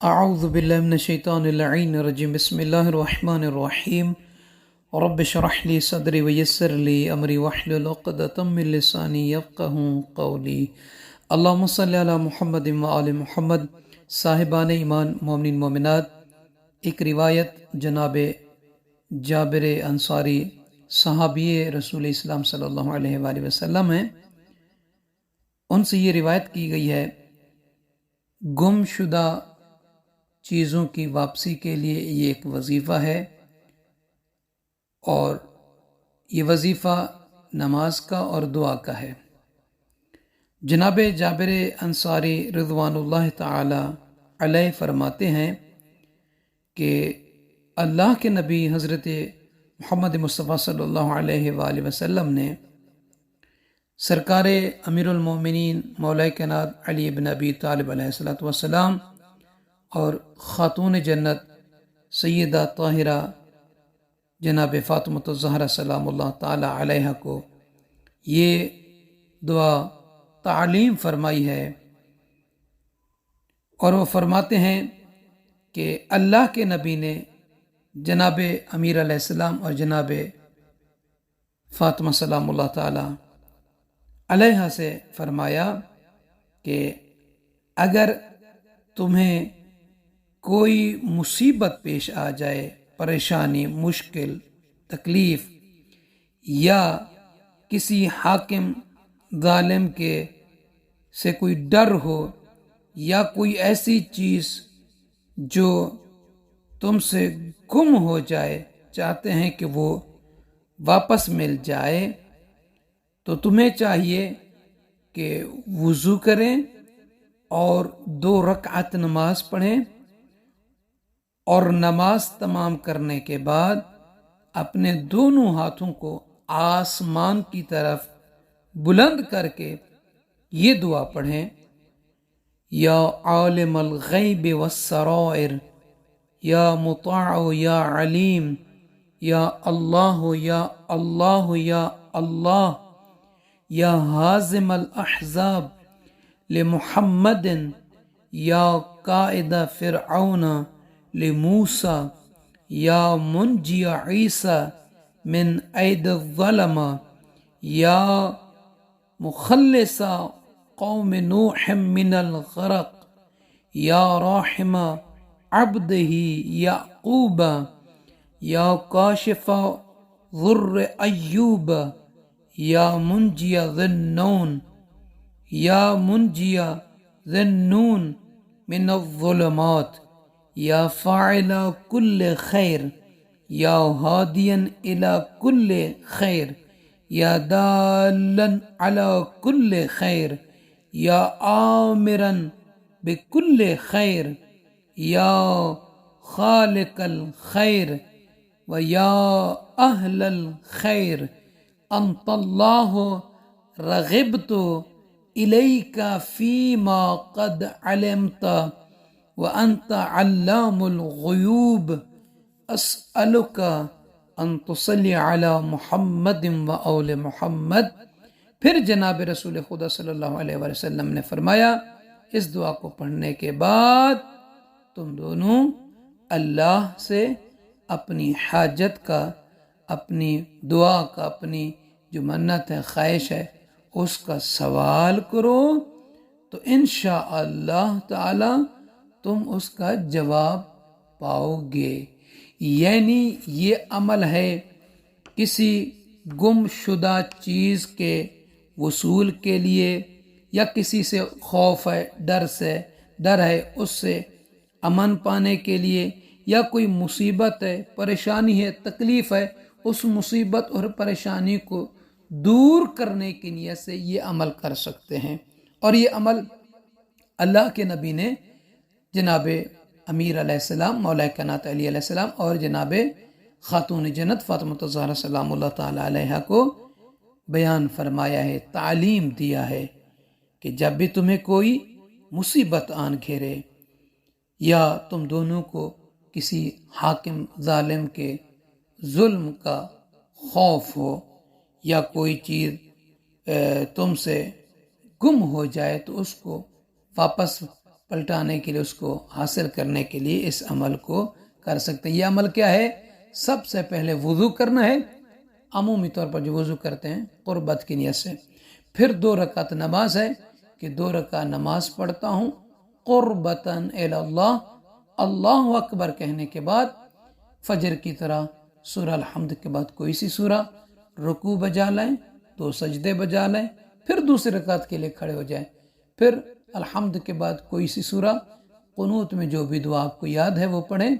اعوذ باللہ من الشیطان اللعین الرجیم بسم اللہ الرحمن الرحیم رب اشرح لی صدری ویسر لی امری واحلل عقدۃ من لسانی یفقہوا قولی اللہم صلی علی محمد وآل محمد۔ صاحبان ایمان مومنین مومنات، ایک روایت جناب جابر انصاری صحابی رسول اسلام صلی اللہ علیہ وآلہ وسلم ہیں، ان سے یہ روایت کی گئی ہے، گم شدہ چیزوں کی واپسی کے لیے یہ ایک وظیفہ ہے، اور یہ وظیفہ نماز کا اور دعا کا ہے۔ جناب جابر انصاری رضوان اللہ تعالی علیہ فرماتے ہیں کہ اللہ کے نبی حضرت محمد مصطفیٰ صلی اللہ علیہ وآلہ وسلم نے سرکار امیر المومنین مولا کائنات علی بن ابی طالب علیہ السلام اور خاتون جنت سیدہ طاہرہ جناب فاطمۃ الزہرا سلام اللہ تعالی علیہ کو یہ دعا تعلیم فرمائی ہے، اور وہ فرماتے ہیں کہ اللہ کے نبی نے جناب امیر علیہ السلام اور جناب فاطمہ سلام اللہ تعالی علیہ سے فرمایا کہ اگر تمہیں کوئی مصیبت پیش آ جائے، پریشانی، مشکل، تکلیف، یا کسی حاکم ظالم کے سے کوئی ڈر ہو، یا کوئی ایسی چیز جو تم سے گم ہو جائے، چاہتے ہیں کہ وہ واپس مل جائے، تو تمہیں چاہیے کہ وضو کریں اور 2 رکعت نماز پڑھیں، اور نماز تمام کرنے کے بعد اپنے دونوں ہاتھوں کو آسمان کی طرف بلند کر کے یہ دعا پڑھیں، یا عالم الغیب والسرائر، یا مطاع یا علیم، یا اللہ یا اللہ یا اللہ، یا حازم الاحزاب لمحمد، یا قائد فرعون لموسیٰ، یا منجی عیسیٰ من اید الظلمہ، یا مخلص قوم نوح من الغرق، یا راحم عبدہ یعقوب، یا کاشف ضر ایوب، یا منجی ذی النون، یا منجی ذی النون من الظلمات، یا فاعل کل خیر، یا ہادیا الی کل خیر، یا دالا علی کل خیر، یا آمرا بکل خیر، یا خالق الخیر، و یا اہل الخیر، انت اللہ رغبت الیک فیما قد علمت وانت علام الغیوب، اسألک ان تصلی علی محمد وآل محمد۔ پھر جناب رسول خدا صلی اللہ علیہ وآلہ وسلم نے فرمایا، اس دعا کو پڑھنے کے بعد تم دونوں اللہ سے اپنی حاجت کا، اپنی دعا کا، اپنی جو منت ہے، خواہش ہے، اس کا سوال کرو، تو انشاءاللہ تعالی تم اس کا جواب پاؤ گے۔ یعنی یہ عمل ہے کسی گم شدہ چیز کے وصول کے لیے، یا کسی سے خوف ہے، ڈر ہے، اس سے امن پانے کے لیے، یا کوئی مصیبت ہے، پریشانی ہے، تکلیف ہے، اس مصیبت اور پریشانی کو دور کرنے کی نیت سے یہ عمل کر سکتے ہیں۔ اور یہ عمل اللہ کے نبی نے جناب امیر علیہ السلام مولا کائنات علی علیہ السلام اور جناب خاتون جنت فاطمۃ الزہرا سلام اللہ تعالی علیہ کو بیان فرمایا ہے، تعلیم دیا ہے کہ جب بھی تمہیں کوئی مصیبت آن گھیرے، یا تم دونوں کو کسی حاکم ظالم کے ظلم کا خوف ہو، یا کوئی چیز تم سے گم ہو جائے، تو اس کو واپس پلٹانے کے لیے، اس کو حاصل کرنے کے لیے اس عمل کو کر سکتے ہیں۔ یہ عمل کیا ہے؟ سب سے پہلے وضو کرنا ہے، عمومی طور پر جو وضو کرتے ہیں قربت کی نیت سے، پھر 2 رکعت نماز ہے کہ 2 رکعت نماز پڑھتا ہوں قربتاً الی اللہ، اللہ اکبر کہنے کے بعد فجر کی طرح سورہ الحمد کے بعد کوئی سی سورہ، رکوع بجا لیں، 2 سجدے بجا لیں، پھر دوسری رکعت کے لیے کھڑے ہو جائیں، پھر الحمد کے بعد کوئی سی سورہ، قنوت میں جو بھی دعا آپ کو یاد ہے وہ پڑھیں،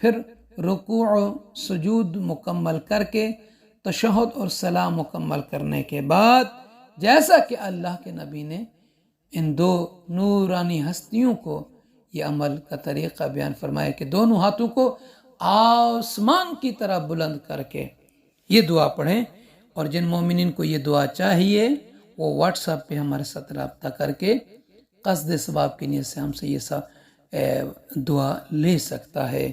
پھر رکوع و سجود مکمل کر کے تشہد اور سلام مکمل کرنے کے بعد، جیسا کہ اللہ کے نبی نے ان 2 نورانی ہستیوں کو یہ عمل کا طریقہ بیان فرمایا کہ دونوں ہاتھوں کو آسمان کی طرح بلند کر کے یہ دعا پڑھیں، اور جن مومنین کو یہ دعا چاہیے وہ واٹس ایپ پہ ہمارے ساتھ رابطہ کر کے قصد ثواب کی نیت سے ہم سے یہ سب دعا لے سکتا ہے۔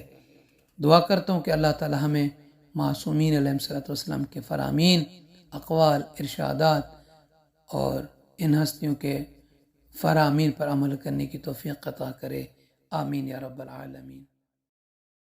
دعا کرتا ہوں کہ اللہ تعالی ہمیں معصومین علیہ الصلوۃ والسلام کے فرامین، اقوال، ارشادات اور ان ہستیوں کے فرامین پر عمل کرنے کی توفیق عطا کرے، آمین یا رب العالمین۔